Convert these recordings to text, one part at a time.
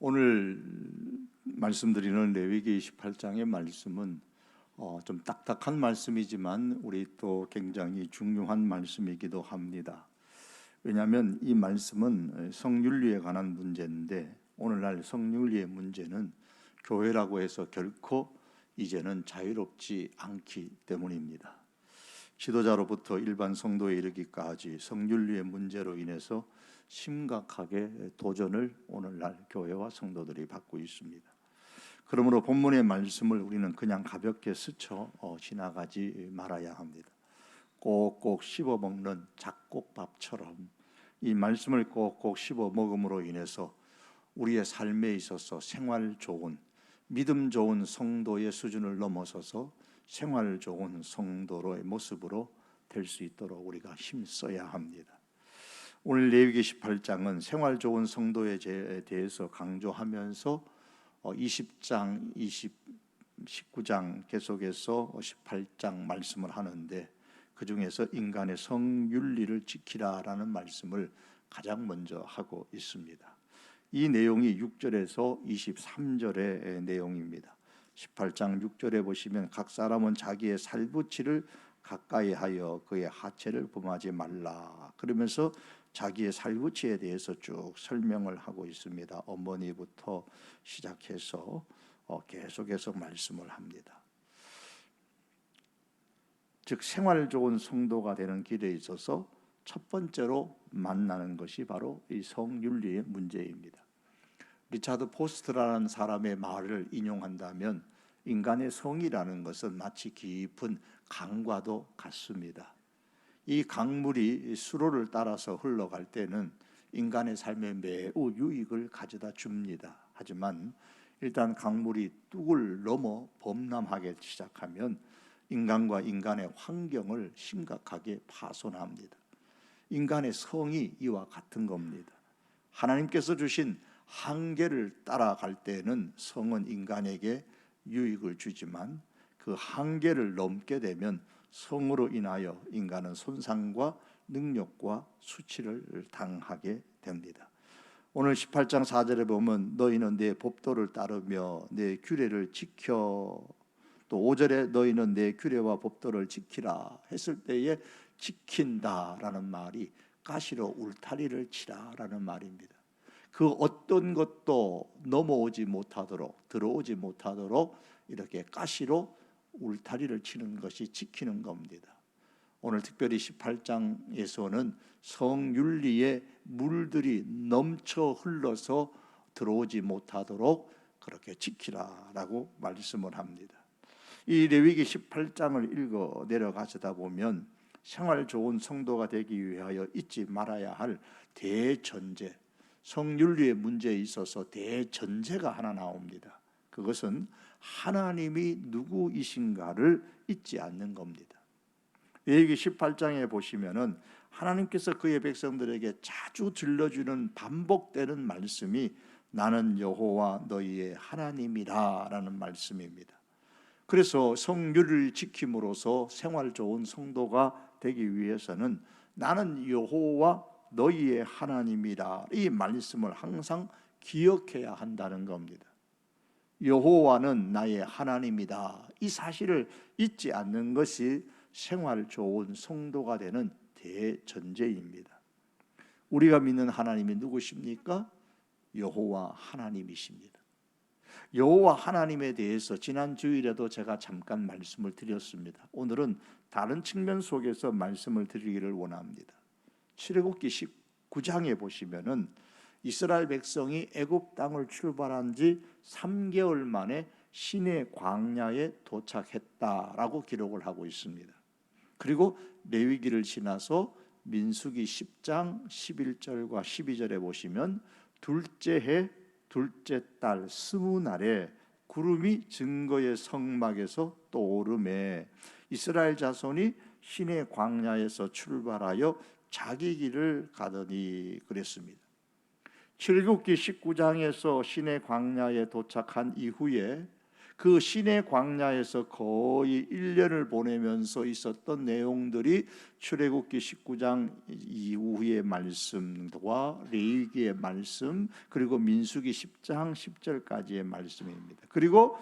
오늘 말씀드리는 레위기 28장의 말씀은 좀 딱딱한 말씀이지만 우리 또 굉장히 중요한 말씀이기도 합니다. 왜냐하면 이 말씀은 성윤리에 관한 문제인데, 오늘날 성윤리의 문제는 교회라고 해서 결코 이제는 자유롭지 않기 때문입니다. 지도자로부터 일반 성도에 이르기까지 성윤리의 문제로 인해서 심각하게 도전을 오늘날 교회와 성도들이 받고 있습니다. 그러므로 본문의 말씀을 우리는 그냥 가볍게 스쳐 지나가지 말아야 합니다. 꼭꼭 씹어 먹는 잡곡밥처럼 이 말씀을 꼭꼭 씹어 먹음으로 인해서 우리의 삶에 있어서 생활 좋은, 믿음 좋은 성도의 수준을 넘어서서 생활 좋은 성도로의 모습으로 될 수 있도록 우리가 힘써야 합니다. 오늘 레위기 18장은 생활 좋은 성도에 대해서 강조하면서 20장, 19장 계속해서 18장 말씀을 하는데, 그 중에서 인간의 성윤리를 지키라라는 말씀을 가장 먼저 하고 있습니다. 이 내용이 6절에서 23절의 내용입니다. 18장 6절에 보시면 각 사람은 자기의 살부치를 가까이 하여 그의 하체를 범하지 말라, 그러면서 자기의 살부치에 대해서 쭉 설명을 하고 있습니다. 어머니부터 시작해서 계속해서 말씀을 합니다. 즉 생활 좋은 성도가 되는 길에 있어서 첫 번째로 만나는 것이 바로 이 성윤리의 문제입니다. 리차드 포스트라는 사람의 말을 인용한다면 인간의 성이라는 것은 마치 깊은 강과도 같습니다. 이 강물이 수로를 따라서 흘러갈 때는 인간의 삶에 매우 유익을 가져다 줍니다. 하지만 일단 강물이 뚝을 넘어 범람하기 시작하면 인간과 인간의 환경을 심각하게 파손합니다. 인간의 성이 이와 같은 겁니다. 하나님께서 주신 한계를 따라갈 때는 성은 인간에게 유익을 주지만 그 한계를 넘게 되면 성으로 인하여 인간은 손상과 능력과 수치를 당하게 됩니다. 오늘 18장 4절에 보면 너희는 내 법도를 따르며 내 규례를 지켜, 또 5절에 너희는 내 규례와 법도를 지키라 했을 때에 지킨다라는 말이 가시로 울타리를 치라라는 말입니다. 그 어떤 것도 넘어오지 못하도록, 들어오지 못하도록 이렇게 가시로 울타리를 치는 것이 지키는 겁니다. 오늘 특별히 18장에서는 성윤리의 물들이 넘쳐 흘러서 들어오지 못하도록 그렇게 지키라라고 말씀을 합니다. 이 레위기 18장을 읽어 내려가시다 보면 생활 좋은 성도가 되기 위하여 잊지 말아야 할 대전제, 성윤리의 문제에 있어서 대전제가 하나 나옵니다. 그것은 하나님이 누구이신가를 잊지 않는 겁니다. 레위기 18장에 보시면은 하나님께서 그의 백성들에게 자주 들려주는 반복되는 말씀이 나는 여호와 너희의 하나님이라 라는 말씀입니다. 그래서 성윤리를 지킴으로써 생활 좋은 성도가 되기 위해서는 나는 여호와 너희의 하나님이라, 이 말씀을 항상 기억해야 한다는 겁니다. 여호와는 나의 하나님이다, 이 사실을 잊지 않는 것이 생활 좋은 성도가 되는 대전제입니다. 우리가 믿는 하나님이 누구십니까? 여호와 하나님이십니다. 여호와 하나님에 대해서 지난 주일에도 제가 잠깐 말씀을 드렸습니다. 오늘은 다른 측면 속에서 말씀을 드리기를 원합니다. 출애굽기 19장에 보시면은 이스라엘 백성이 애굽 땅을 출발한 지 3개월 만에 시내 광야에 도착했다라고 기록을 하고 있습니다. 그리고 레위기를 지나서 민수기 10장 11절과 12절에 보시면 둘째 해 둘째 달 스무 날에 구름이 증거의 성막에서 떠오르매 이스라엘 자손이 시내 광야에서 출발하여 자기 길을 가더니 그랬습니다. 출애굽기 19장에서 시내 광야에 도착한 이후에 그 시내 광야에서 거의 1년을 보내면서 있었던 내용들이 출애굽기 19장 이후의 말씀과 레위기의 말씀, 그리고 민수기 10장 10절까지의 말씀입니다. 그리고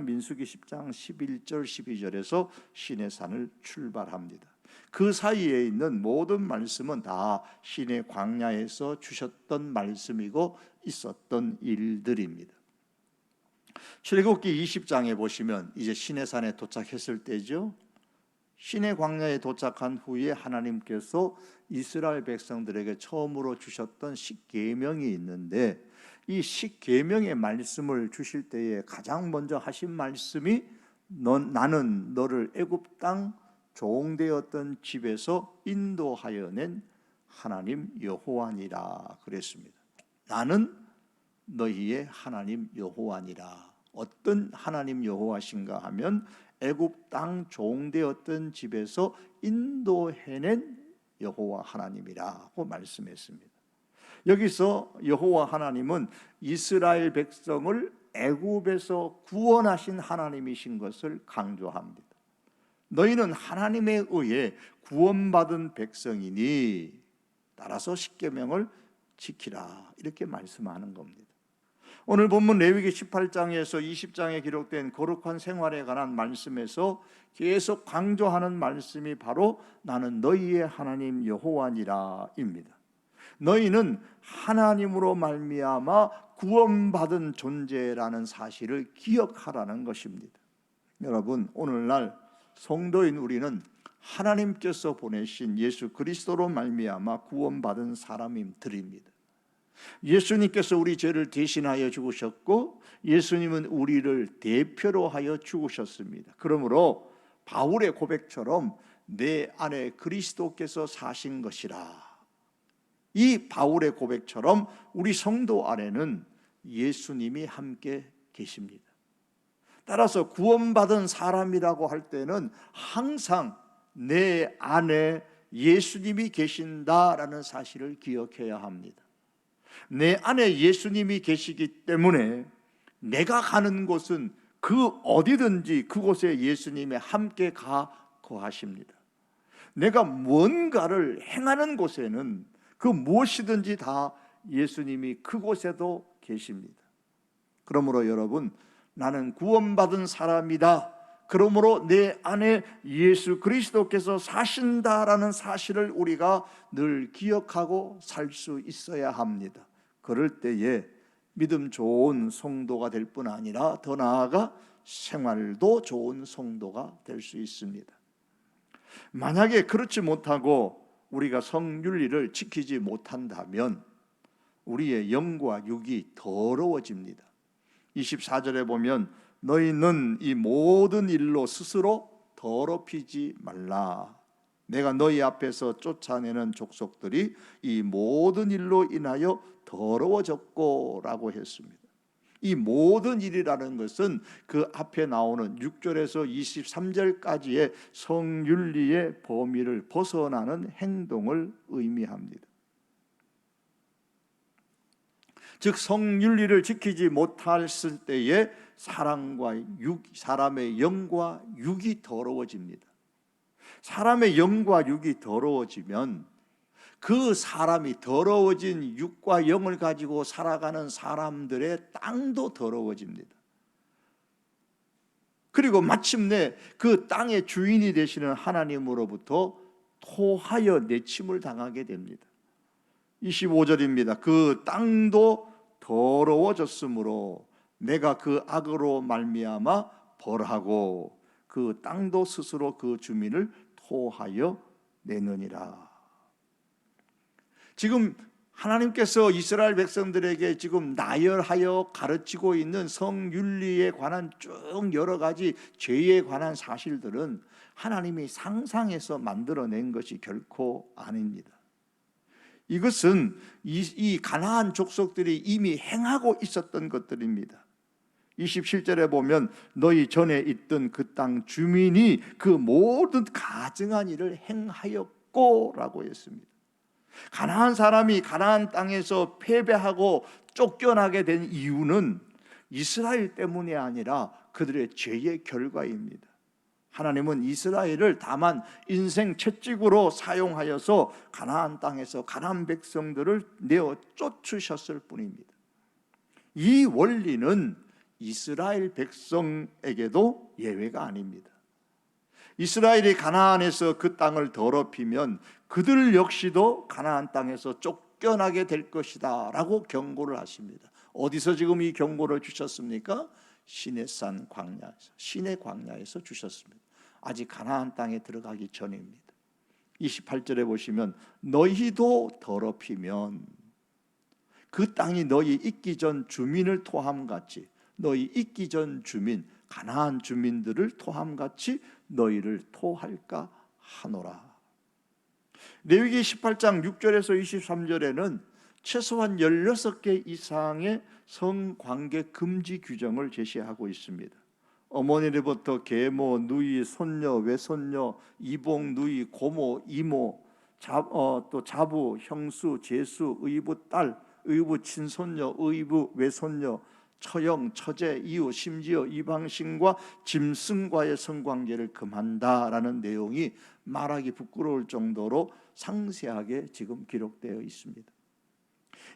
민수기 10장 11절 12절에서 시내산을 출발합니다. 그 사이에 있는 모든 말씀은 다 시내 광야에서 주셨던 말씀이고 있었던 일들입니다. 출애굽기 20장에 보시면 이제 시내산에 도착했을 때죠. 시내 광야에 도착한 후에 하나님께서 이스라엘 백성들에게 처음으로 주셨던 십계명이 있는데, 이 십계명의 말씀을 주실 때에 가장 먼저 하신 말씀이 나는 너를 애굽 땅 종되었던 집에서 인도하여 낸 하나님 여호와니라 그랬습니다. 나는 너희의 하나님 여호와니라. 어떤 하나님 여호와신가 하면 애굽 땅 종되었던 집에서 인도해낸 여호와 하나님이라고 말씀했습니다. 여기서 여호와 하나님은 이스라엘 백성을 애굽에서 구원하신 하나님이신 것을 강조합니다. 너희는 하나님에 의해 구원받은 백성이니 따라서 십계명을 지키라, 이렇게 말씀하는 겁니다. 오늘 본문 레위기 18장에서 20장에 기록된 거룩한 생활에 관한 말씀에서 계속 강조하는 말씀이 바로 나는 너희의 하나님 여호와니라입니다. 너희는 하나님으로 말미암아 구원받은 존재라는 사실을 기억하라는 것입니다. 여러분, 오늘날 성도인 우리는 하나님께서 보내신 예수 그리스도로 말미암아 구원받은 사람들입니다. 예수님께서 우리 죄를 대신하여 죽으셨고 예수님은 우리를 대표로 하여 죽으셨습니다. 그러므로 바울의 고백처럼 내 안에 그리스도께서 사신 것이라, 이 바울의 고백처럼 우리 성도 안에는 예수님이 함께 계십니다. 따라서 구원받은 사람이라고 할 때는 항상 내 안에 예수님이 계신다라는 사실을 기억해야 합니다. 내 안에 예수님이 계시기 때문에 내가 가는 곳은 그 어디든지 그곳에 예수님이 함께 거하십니다. 내가 뭔가를 행하는 곳에는 그 무엇이든지 다 예수님이 그곳에도 계십니다. 그러므로 여러분, 나는 구원받은 사람이다, 그러므로 내 안에 예수 그리스도께서 사신다라는 사실을 우리가 늘 기억하고 살 수 있어야 합니다. 그럴 때에 믿음 좋은 성도가 될 뿐 아니라 더 나아가 생활도 좋은 성도가 될 수 있습니다. 만약에 그렇지 못하고 우리가 성윤리를 지키지 못한다면 우리의 영과 육이 더러워집니다. 24절에 보면 너희는 이 모든 일로 스스로 더럽히지 말라. 내가 너희 앞에서 쫓아내는 족속들이 이 모든 일로 인하여 더러워졌고 라고 했습니다. 이 모든 일이라는 것은 그 앞에 나오는 6절에서 23절까지의 성윤리의 범위를 벗어나는 행동을 의미합니다. 즉 성윤리를 지키지 못했을 때에 사람의 영과 육이 더러워집니다. 사람의 영과 육이 더러워지면 그 사람이 더러워진 육과 영을 가지고 살아가는 사람들의 땅도 더러워집니다. 그리고 마침내 그 땅의 주인이 되시는 하나님으로부터 토하여 내침을 당하게 됩니다. 25절입니다. 그 땅도 더러워졌으므로 내가 그 악으로 말미암아 벌하고 그 땅도 스스로 그 주민을 토하여 내느니라. 지금 하나님께서 이스라엘 백성들에게 지금 나열하여 가르치고 있는 성윤리에 관한 쭉 여러 가지 죄에 관한 사실들은 하나님이 상상해서 만들어낸 것이 결코 아닙니다. 이것은 이 가나안 족속들이 이미 행하고 있었던 것들입니다. 27절에 보면 너희 전에 있던 그 땅 주민이 그 모든 가증한 일을 행하였고 라고 했습니다. 가나안 사람이 가나안 땅에서 패배하고 쫓겨나게 된 이유는 이스라엘 때문이 아니라 그들의 죄의 결과입니다. 하나님은 이스라엘을 다만 인생 채찍으로 사용하여서 가나안 땅에서 가나안 백성들을 내어 쫓으셨을 뿐입니다. 이 원리는 이스라엘 백성에게도 예외가 아닙니다. 이스라엘이 가나안에서 그 땅을 더럽히면 그들 역시도 가나안 땅에서 쫓겨나게 될 것이다 라고 경고를 하십니다. 어디서 지금 이 경고를 주셨습니까? 시내산 광야에서, 시내 광야에서 주셨습니다. 아직 가나안 땅에 들어가기 전입니다. 28절에 보시면 너희도 더럽히면 그 땅이 너희 있기 전 주민을 토함같이, 너희 있기 전 주민 가나안 주민들을 토함같이 너희를 토할까 하노라. 레위기 18장 6절에서 23절에는 최소한 16개 이상의 성관계 금지 규정을 제시하고 있습니다. 어머니로부터 계모, 누이, 손녀, 외손녀, 이복, 누이, 고모, 이모, 또 자부, 형수, 제수, 의부 딸, 의부 친손녀, 의부 외손녀, 처형, 처제, 이후 심지어 이방신과 짐승과의 성관계를 금한다라는 내용이 말하기 부끄러울 정도로 상세하게 지금 기록되어 있습니다.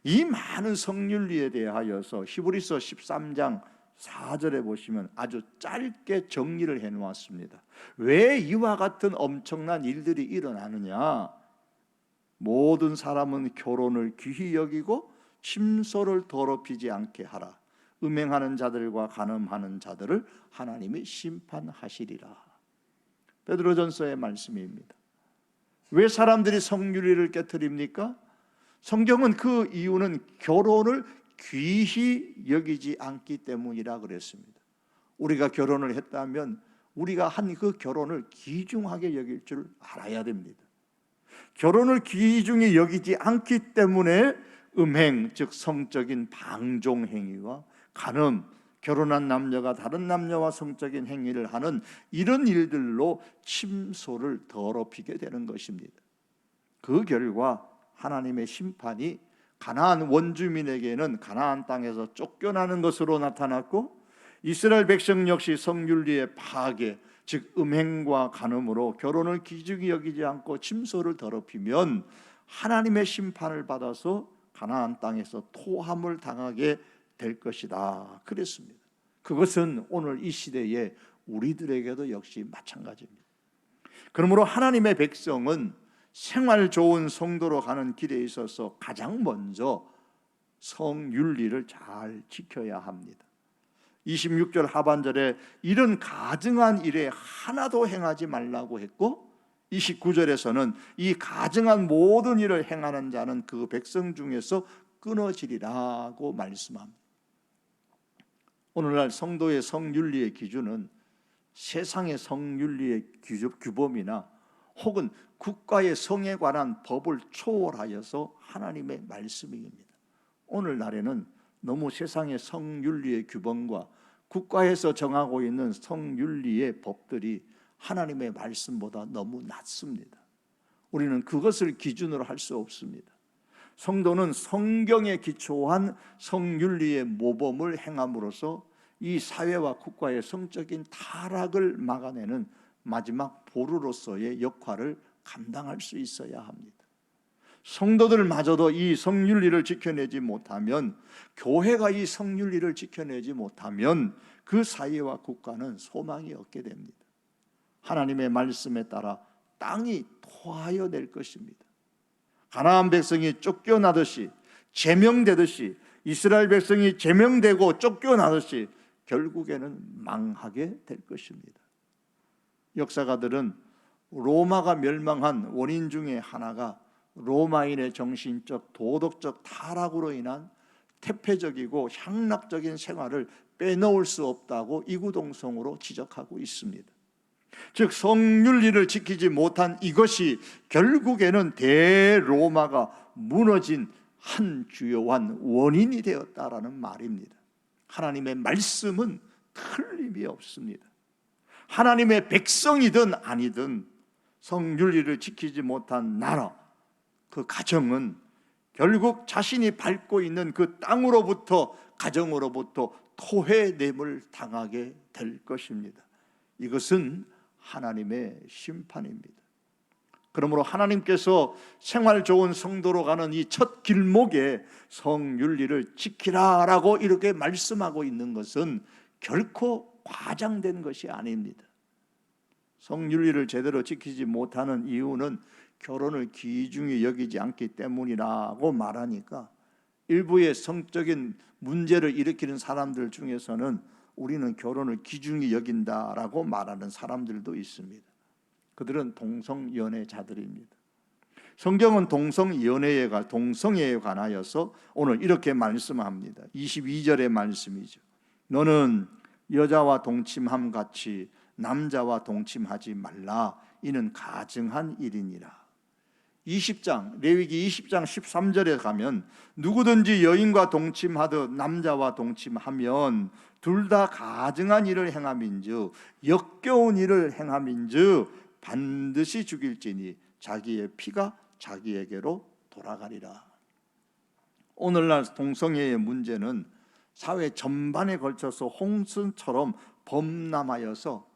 이 많은 성윤리에 대하여서 히브리서 13장 4절에 보시면 아주 짧게 정리를 해놓았습니다. 왜 이와 같은 엄청난 일들이 일어나느냐? 모든 사람은 결혼을 귀히 여기고 침소를 더럽히지 않게 하라. 음행하는 자들과 간음하는 자들을 하나님이 심판하시리라. 베드로전서의 말씀입니다. 왜 사람들이 성윤리를 깨트립니까? 성경은 그 이유는 결혼을 귀히 여기지 않기 때문이라 그랬습니다. 우리가 결혼을 했다면 우리가 한 그 결혼을 귀중하게 여길 줄 알아야 됩니다. 결혼을 귀중히 여기지 않기 때문에 음행, 즉 성적인 방종 행위와 간음, 결혼한 남녀가 다른 남녀와 성적인 행위를 하는 이런 일들로 침소를 더럽히게 되는 것입니다. 그 결과 하나님의 심판이 가나안 원주민에게는 가나안 땅에서 쫓겨나는 것으로 나타났고, 이스라엘 백성 역시 성윤리의 파괴, 즉 음행과 간음으로 결혼을 귀중히 여기지 않고 침소를 더럽히면 하나님의 심판을 받아서 가나안 땅에서 토함을 당하게 될 것이다 그랬습니다. 그것은 오늘 이 시대에 우리들에게도 역시 마찬가지입니다. 그러므로 하나님의 백성은 생활 좋은 성도로 가는 길에 있어서 가장 먼저 성윤리를 잘 지켜야 합니다. 26절 하반절에 이런 가증한 일에 하나도 행하지 말라고 했고, 29절에서는 이 가증한 모든 일을 행하는 자는 그 백성 중에서 끊어지리라고 말씀합니다. 오늘날 성도의 성윤리의 기준은 세상의 성윤리의 규범이나 혹은 국가의 성에 관한 법을 초월하여서 하나님의 말씀입니다. 오늘날에는 너무 세상의 성윤리의 규범과 국가에서 정하고 있는 성윤리의 법들이 하나님의 말씀보다 너무 낮습니다. 우리는 그것을 기준으로 할 수 없습니다. 성도는 성경에 기초한 성윤리의 모범을 행함으로써 이 사회와 국가의 성적인 타락을 막아내는 마지막 보루로서의 역할을 감당할 수 있어야 합니다. 성도들마저도 이 성윤리를 지켜내지 못하면, 교회가 이 성윤리를 지켜내지 못하면 그 사회와 국가는 소망이 없게 됩니다. 하나님의 말씀에 따라 땅이 토하여 낼 것입니다. 가나안 백성이 쫓겨나듯이, 제명되듯이, 이스라엘 백성이 제명되고 쫓겨나듯이 결국에는 망하게 될 것입니다. 역사가들은 로마가 멸망한 원인 중에 하나가 로마인의 정신적, 도덕적 타락으로 인한 태폐적이고 향락적인 생활을 빼놓을 수 없다고 이구동성으로 지적하고 있습니다. 즉 성윤리를 지키지 못한 이것이 결국에는 대로마가 무너진 한 주요한 원인이 되었다라는 말입니다. 하나님의 말씀은 틀림이 없습니다. 하나님의 백성이든 아니든 성윤리를 지키지 못한 나라, 그 가정은 결국 자신이 밟고 있는 그 땅으로부터, 가정으로부터 토해냄을 당하게 될 것입니다. 이것은 하나님의 심판입니다. 그러므로 하나님께서 생활 좋은 성도로 가는 이 첫 길목에 성윤리를 지키라라고 이렇게 말씀하고 있는 것은 결코 과장된 것이 아닙니다. 성윤리를 제대로 지키지 못하는 이유는 결혼을 귀중히 여기지 않기 때문이라고 말하니까 일부의 성적인 문제를 일으키는 사람들 중에서는 우리는 결혼을 귀중히 여긴다라고 말하는 사람들도 있습니다. 그들은 동성연애자들입니다. 성경은 동성연애에 관하여서 오늘 이렇게 말씀합니다. 22절의 말씀이죠. 너는 여자와 동침함 같이 남자와 동침하지 말라. 이는 가증한 일이니라. 20장 레위기 20장 13절에 가면 누구든지 여인과 동침하듯 남자와 동침하면 둘 다 가증한 일을 행함인즉 역겨운 일을 행함인즉 반드시 죽일지니 자기의 피가 자기에게로 돌아가리라. 오늘날 동성애의 문제는 사회 전반에 걸쳐서 홍수처럼 범람하여서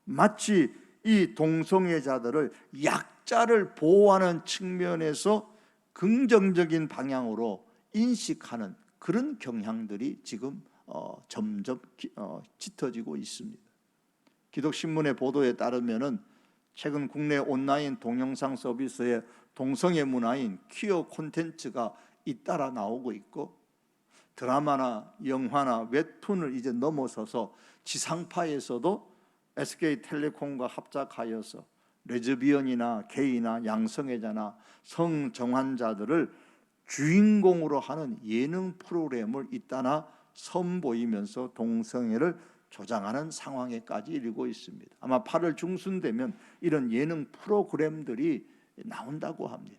마치 이 동성애자들을 약자를 보호하는 측면에서 긍정적인 방향으로 인식하는 그런 경향들이 지금 점점 짙어지고 있습니다. 기독신문의 보도에 따르면은 최근 국내 온라인 동영상 서비스에 동성애 문화인 퀴어 콘텐츠가 잇따라 나오고 있고 드라마나 영화나 웹툰을 이제 넘어서서 지상파에서도 SK텔레콤과 합작하여서 레즈비언이나 게이나 양성애자나 성정환자들을 주인공으로 하는 예능 프로그램을 잇따라 선보이면서 동성애를 조장하는 상황에까지 이르고 있습니다. 아마 8월 중순 되면 이런 예능 프로그램들이 나온다고 합니다.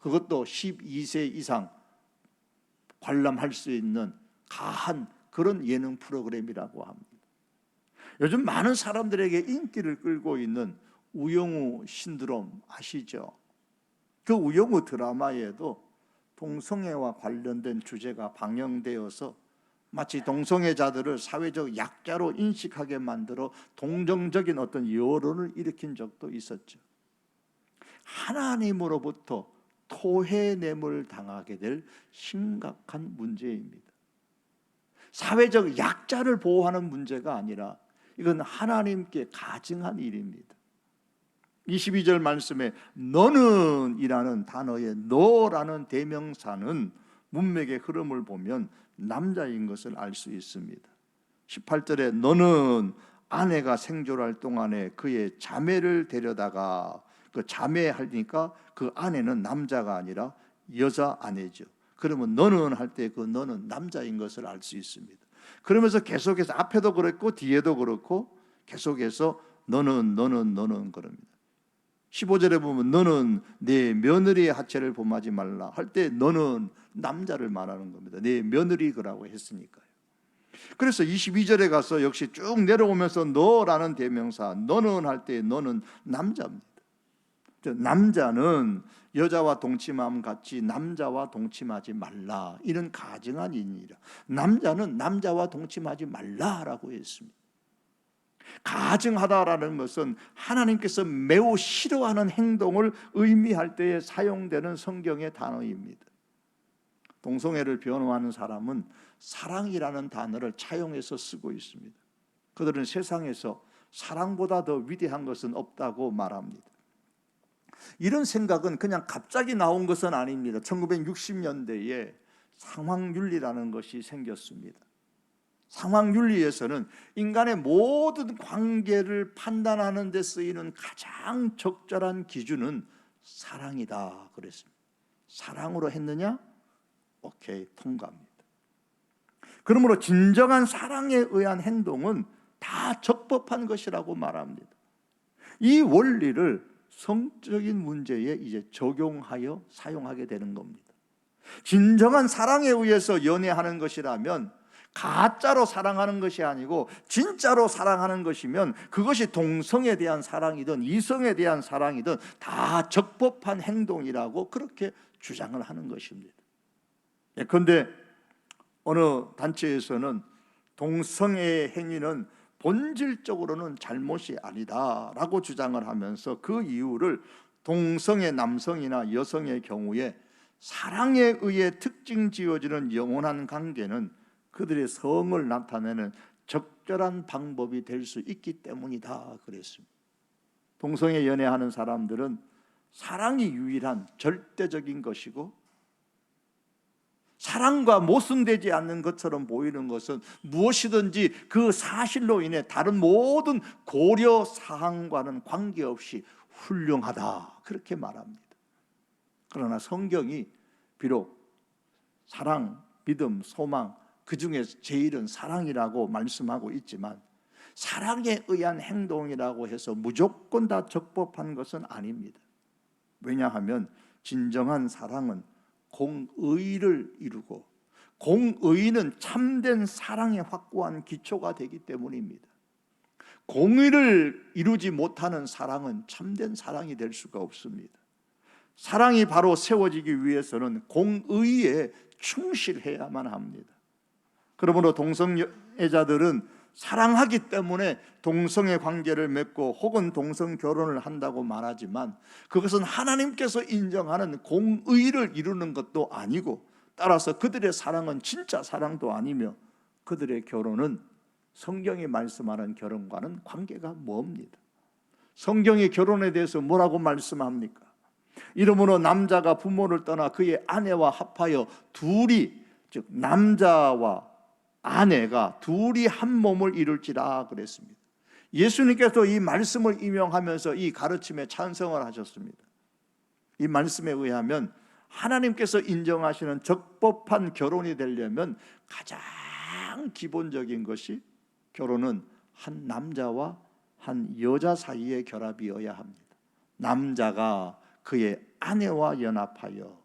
그것도 12세 이상 관람할 수 있는 가한 그런 예능 프로그램이라고 합니다. 요즘 많은 사람들에게 인기를 끌고 있는 우영우 신드롬 아시죠? 그 우영우 드라마에도 동성애와 관련된 주제가 방영되어서 마치 동성애자들을 사회적 약자로 인식하게 만들어 동정적인 어떤 여론을 일으킨 적도 있었죠. 하나님으로부터 토해냄을 당하게 될 심각한 문제입니다. 사회적 약자를 보호하는 문제가 아니라 이건 하나님께 가증한 일입니다. 22절 말씀에 너는 이라는 단어의 너라는 대명사는 문맥의 흐름을 보면 남자인 것을 알 수 있습니다. 18절에 너는 아내가 생존할 동안에 그의 자매를 데려다가, 그 자매하니까 그 아내는 남자가 아니라 여자 아내죠. 그러면 너는 할 때 그 너는 남자인 것을 알 수 있습니다. 그러면서 계속해서 앞에도 그렇고 뒤에도 그렇고 계속해서 너는 그럽니다. 15절에 보면 너는 내 며느리의 하체를 범하지 말라 할 때 너는 남자를 말하는 겁니다. 내 며느리 그라고 했으니까요. 그래서 22절에 가서 역시 쭉 내려오면서 너라는 대명사 너는 할 때 너는 남자입니다. 남자는 여자와 동침함 같이 남자와 동침하지 말라. 이는 가증한 일이니라. 남자는 남자와 동침하지 말라라고 했습니다. 가증하다라는 것은 하나님께서 매우 싫어하는 행동을 의미할 때에 사용되는 성경의 단어입니다. 동성애를 변호하는 사람은 사랑이라는 단어를 차용해서 쓰고 있습니다. 그들은 세상에서 사랑보다 더 위대한 것은 없다고 말합니다. 이런 생각은 그냥 갑자기 나온 것은 아닙니다. 1960년대에 상황윤리라는 것이 생겼습니다. 상황윤리에서는 인간의 모든 관계를 판단하는 데 쓰이는 가장 적절한 기준은 사랑이다 그랬습니다. 사랑으로 했느냐? 오케이, 통과합니다. 그러므로 진정한 사랑에 의한 행동은 다 적법한 것이라고 말합니다. 이 원리를 성적인 문제에 이제 적용하여 사용하게 되는 겁니다. 진정한 사랑에 의해서 연애하는 것이라면 가짜로 사랑하는 것이 아니고 진짜로 사랑하는 것이면 그것이 동성에 대한 사랑이든 이성에 대한 사랑이든 다 적법한 행동이라고 그렇게 주장을 하는 것입니다. 그런데 어느 단체에서는 동성애의 행위는 본질적으로는 잘못이 아니다라고 주장을 하면서 그 이유를 동성애 남성이나 여성의 경우에 사랑에 의해 특징 지어지는 영원한 관계는 그들의 성을 나타내는 적절한 방법이 될 수 있기 때문이다 그랬습니다. 동성애 연애하는 사람들은 사랑이 유일한 절대적인 것이고, 사랑과 모순되지 않는 것처럼 보이는 것은 무엇이든지 그 사실로 인해 다른 모든 고려 사항과는 관계없이 훌륭하다 그렇게 말합니다. 그러나 성경이 비록 사랑, 믿음, 소망 그 중에 제일은 사랑이라고 말씀하고 있지만 사랑에 의한 행동이라고 해서 무조건 다 적법한 것은 아닙니다. 왜냐하면 진정한 사랑은 공의를 이루고, 공의는 참된 사랑의 확고한 기초가 되기 때문입니다. 공의를 이루지 못하는 사랑은 참된 사랑이 될 수가 없습니다. 사랑이 바로 세워지기 위해서는 공의에 충실해야만 합니다. 그러므로 동성애자들은 사랑하기 때문에 동성애 관계를 맺고 혹은 동성 결혼을 한다고 말하지만 그것은 하나님께서 인정하는 공의를 이루는 것도 아니고, 따라서 그들의 사랑은 진짜 사랑도 아니며 그들의 결혼은 성경이 말씀하는 결혼과는 관계가 멉니다. 성경이 결혼에 대해서 뭐라고 말씀합니까? 이러므로 남자가 부모를 떠나 그의 아내와 합하여 둘이, 즉 남자와 아내가 둘이 한 몸을 이룰지라 그랬습니다. 예수님께서 이 말씀을 인용하면서 이 가르침에 찬성을 하셨습니다. 이 말씀에 의하면 하나님께서 인정하시는 적법한 결혼이 되려면 가장 기본적인 것이 결혼은 한 남자와 한 여자 사이의 결합이어야 합니다. 남자가 그의 아내와 연합하여,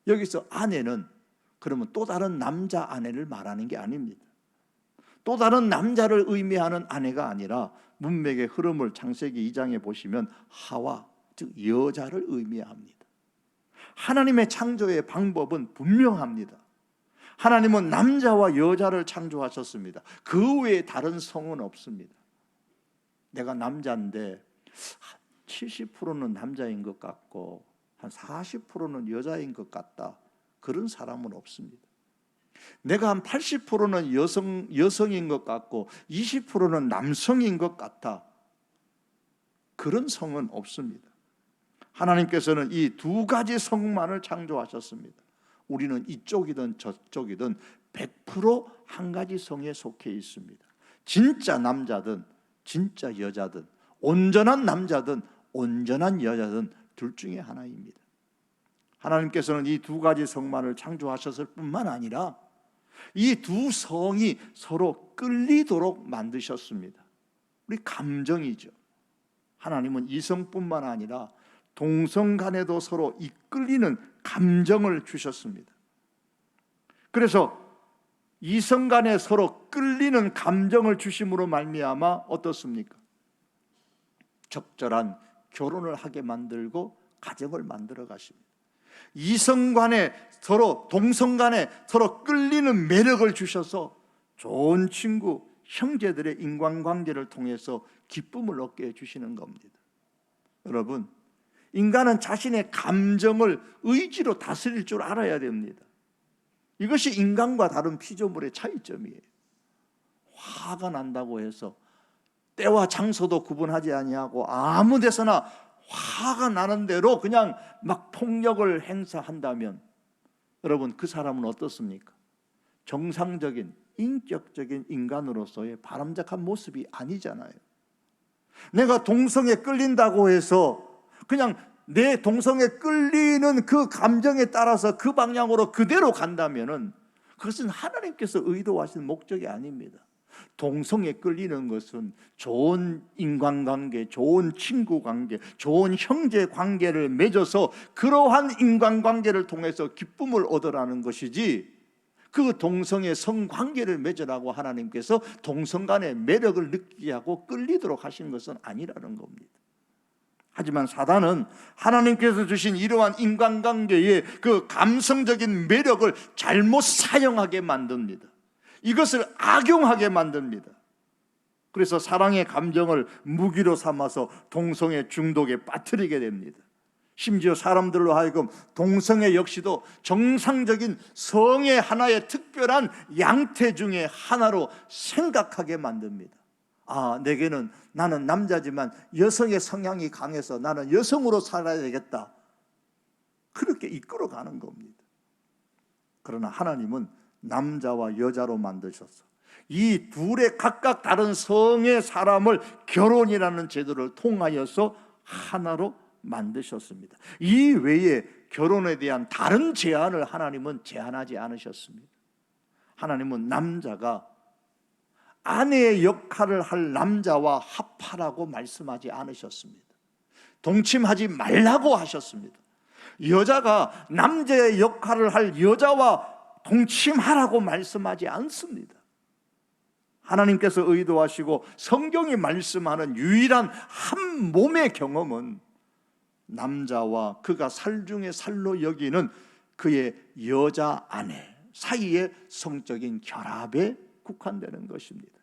여기서 아내는 그러면 또 다른 남자 아내를 말하는 게 아닙니다. 또 다른 남자를 의미하는 아내가 아니라 문맥의 흐름을 창세기 2장에 보시면 하와, 즉 여자를 의미합니다. 하나님의 창조의 방법은 분명합니다. 하나님은 남자와 여자를 창조하셨습니다. 그 외에 다른 성은 없습니다. 내가 남자인데 70%는 남자인 것 같고 한 40%는 여자인 것 같다, 그런 사람은 없습니다. 내가 한 80%는 여성인 것 같고 20%는 남성인 것 같아, 그런 성은 없습니다. 하나님께서는 이 두 가지 성만을 창조하셨습니다. 우리는 이쪽이든 저쪽이든 100% 한 가지 성에 속해 있습니다. 진짜 남자든 진짜 여자든, 온전한 남자든 온전한 여자든 둘 중에 하나입니다. 하나님께서는 이 두 가지 성만을 창조하셨을 뿐만 아니라 이 두 성이 서로 끌리도록 만드셨습니다. 우리 감정이죠. 하나님은 이성뿐만 아니라 동성 간에도 서로 이끌리는 감정을 주셨습니다. 그래서 이성 간에 서로 끌리는 감정을 주심으로 말미암아 어떻습니까? 적절한 결혼을 하게 만들고 가정을 만들어 가십니다. 이성 간에 서로, 동성 간에 서로 끌리는 매력을 주셔서 좋은 친구, 형제들의 인간관계를 통해서 기쁨을 얻게 해주시는 겁니다. 여러분, 인간은 자신의 감정을 의지로 다스릴 줄 알아야 됩니다. 이것이 인간과 다른 피조물의 차이점이에요. 화가 난다고 해서 때와 장소도 구분하지 아니하고 아무 데서나 화가 나는 대로 그냥 막 폭력을 행사한다면 여러분, 그 사람은 어떻습니까? 정상적인 인격적인 인간으로서의 바람직한 모습이 아니잖아요. 내가 동성에 끌린다고 해서 그냥 내 동성에 끌리는 그 감정에 따라서 그 방향으로 그대로 간다면은 그것은 하나님께서 의도하신 목적이 아닙니다. 동성에 끌리는 것은 좋은 인간관계, 좋은 친구관계, 좋은 형제관계를 맺어서 그러한 인간관계를 통해서 기쁨을 얻으라는 것이지, 그 동성의 성관계를 맺으라고 하나님께서 동성 간의 매력을 느끼게 하고 끌리도록 하신 것은 아니라는 겁니다. 하지만 사단은 하나님께서 주신 이러한 인간관계의 그 감성적인 매력을 잘못 사용하게 만듭니다. 이것을 악용하게 만듭니다. 그래서 사랑의 감정을 무기로 삼아서 동성애 중독에 빠뜨리게 됩니다. 심지어 사람들로 하여금 동성애 역시도 정상적인 성의 하나의 특별한 양태 중에 하나로 생각하게 만듭니다. 내게는, 나는 남자지만 여성의 성향이 강해서 나는 여성으로 살아야 되겠다, 그렇게 이끌어가는 겁니다. 그러나 하나님은 남자와 여자로 만드셔서 이 둘의 각각 다른 성의 사람을 결혼이라는 제도를 통하여서 하나로 만드셨습니다. 이 외에 결혼에 대한 다른 제한을 하나님은 제한하지 않으셨습니다. 하나님은 남자가 아내의 역할을 할 남자와 합하라고 말씀하지 않으셨습니다. 동침하지 말라고 하셨습니다. 여자가 남자의 역할을 할 여자와 동침하라고 말씀하지 않습니다. 하나님께서 의도하시고 성경이 말씀하는 유일한 한 몸의 경험은 남자와 그가 살 중에 살로 여기는 그의 여자 아내 사이의 성적인 결합에 국한되는 것입니다.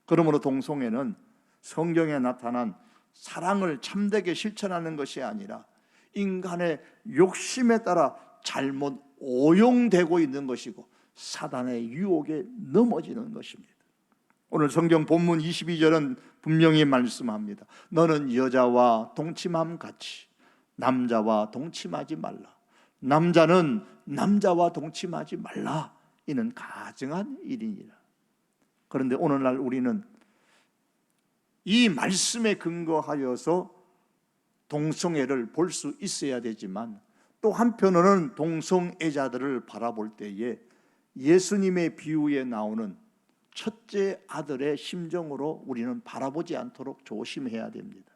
그러므로 동성애는 성경에 나타난 사랑을 참되게 실천하는 것이 아니라 인간의 욕심에 따라 잘못 오용되고 있는 것이고 사단의 유혹에 넘어지는 것입니다. 오늘 성경 본문 22절은 분명히 말씀합니다. 너는 여자와 동침함 같이 남자와 동침하지 말라. 남자는 남자와 동침하지 말라. 이는 가증한 일이니라. 그런데 오늘날 우리는 이 말씀에 근거하여서 동성애를 볼 수 있어야 되지만 또 한편으로는 동성애자들을 바라볼 때에 예수님의 비유에 나오는 첫째 아들의 심정으로 우리는 바라보지 않도록 조심해야 됩니다.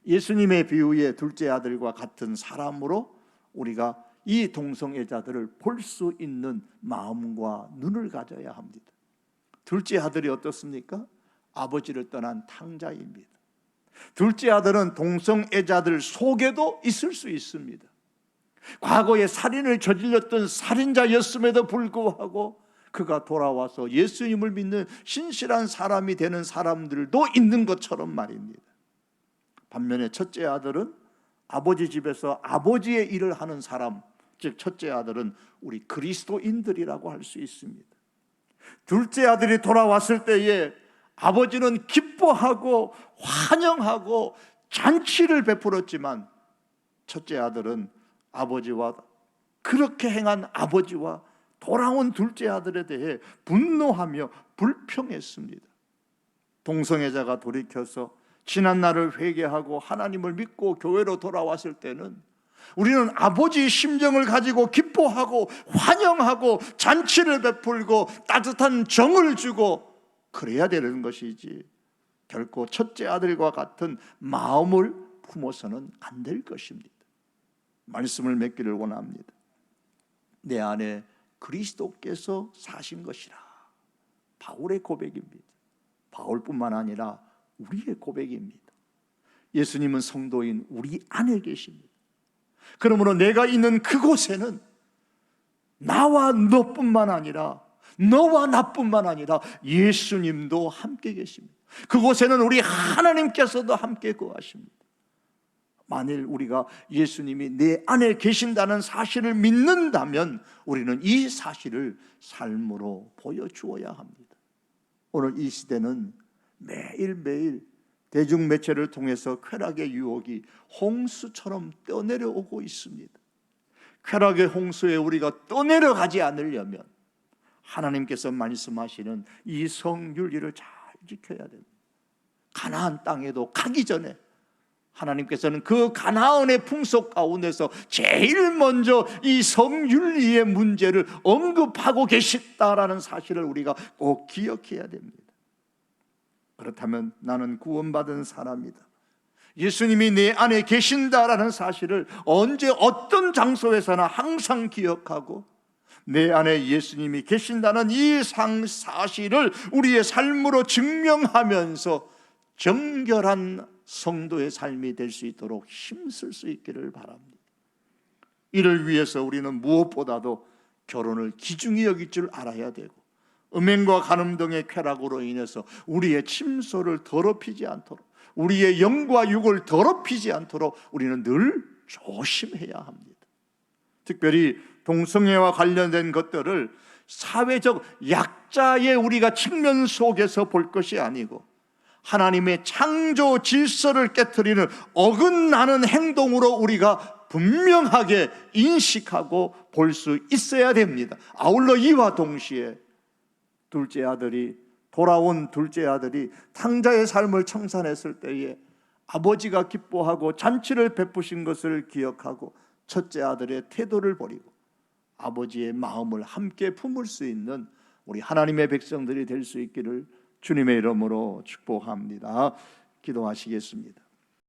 예수님의 비유의 둘째 아들과 같은 사람으로 우리가 이 동성애자들을 볼 수 있는 마음과 눈을 가져야 합니다. 둘째 아들이 어떻습니까? 아버지를 떠난 탕자입니다. 둘째 아들은 동성애자들 속에도 있을 수 있습니다. 과거에 살인을 저질렀던 살인자였음에도 불구하고 그가 돌아와서 예수님을 믿는 신실한 사람이 되는 사람들도 있는 것처럼 말입니다. 반면에 첫째 아들은 아버지 집에서 아버지의 일을 하는 사람, 즉 첫째 아들은 우리 그리스도인들이라고 할 수 있습니다. 둘째 아들이 돌아왔을 때에 아버지는 기뻐하고 환영하고 잔치를 베풀었지만 첫째 아들은 아버지와 그렇게 행한 아버지와 돌아온 둘째 아들에 대해 분노하며 불평했습니다. 동성애자가 돌이켜서 지난 날을 회개하고 하나님을 믿고 교회로 돌아왔을 때는 우리는 아버지의 심정을 가지고 기뻐하고 환영하고 잔치를 베풀고 따뜻한 정을 주고 그래야 되는 것이지 결코 첫째 아들과 같은 마음을 품어서는 안 될 것입니다. 말씀을 맺기를 원합니다. 내 안에 그리스도께서 사신 것이라. 바울의 고백입니다. 바울뿐만 아니라 우리의 고백입니다. 예수님은 성도인 우리 안에 계십니다. 그러므로 내가 있는 그곳에는 나와 너뿐만 아니라 너와 나뿐만 아니라 예수님도 함께 계십니다. 그곳에는 우리 하나님께서도 함께 거하십니다. 만일 우리가 예수님이 내 안에 계신다는 사실을 믿는다면 우리는 이 사실을 삶으로 보여주어야 합니다. 오늘 이 시대는 매일매일 대중매체를 통해서 쾌락의 유혹이 홍수처럼 떠내려오고 있습니다. 쾌락의 홍수에 우리가 떠내려가지 않으려면 하나님께서 말씀하시는 이 성윤리를 잘 지켜야 됩니다. 가나안 땅에도 가기 전에 하나님께서는 그 가나안의 풍속 가운데서 제일 먼저 이 성윤리의 문제를 언급하고 계시다라는 사실을 우리가 꼭 기억해야 됩니다. 그렇다면 나는 구원받은 사람이다, 예수님이 내 안에 계신다라는 사실을 언제 어떤 장소에서나 항상 기억하고 내 안에 예수님이 계신다는 이 사실을 우리의 삶으로 증명하면서 정결한 성도의 삶이 될 수 있도록 힘쓸 수 있기를 바랍니다. 이를 위해서 우리는 무엇보다도 결혼을 귀중히 여길 줄 알아야 되고 음행과 간음 등의 쾌락으로 인해서 우리의 침소를 더럽히지 않도록, 우리의 영과 육을 더럽히지 않도록 우리는 늘 조심해야 합니다. 특별히 동성애와 관련된 것들을 사회적 약자의 우리가 측면 속에서 볼 것이 아니고 하나님의 창조 질서를 깨트리는 어긋나는 행동으로 우리가 분명하게 인식하고 볼 수 있어야 됩니다. 아울러 이와 동시에 돌아온 둘째 아들이 탕자의 삶을 청산했을 때에 아버지가 기뻐하고 잔치를 베푸신 것을 기억하고 첫째 아들의 태도를 버리고 아버지의 마음을 함께 품을 수 있는 우리 하나님의 백성들이 될 수 있기를 주님의 이름으로 축복합니다. 기도하시겠습니다.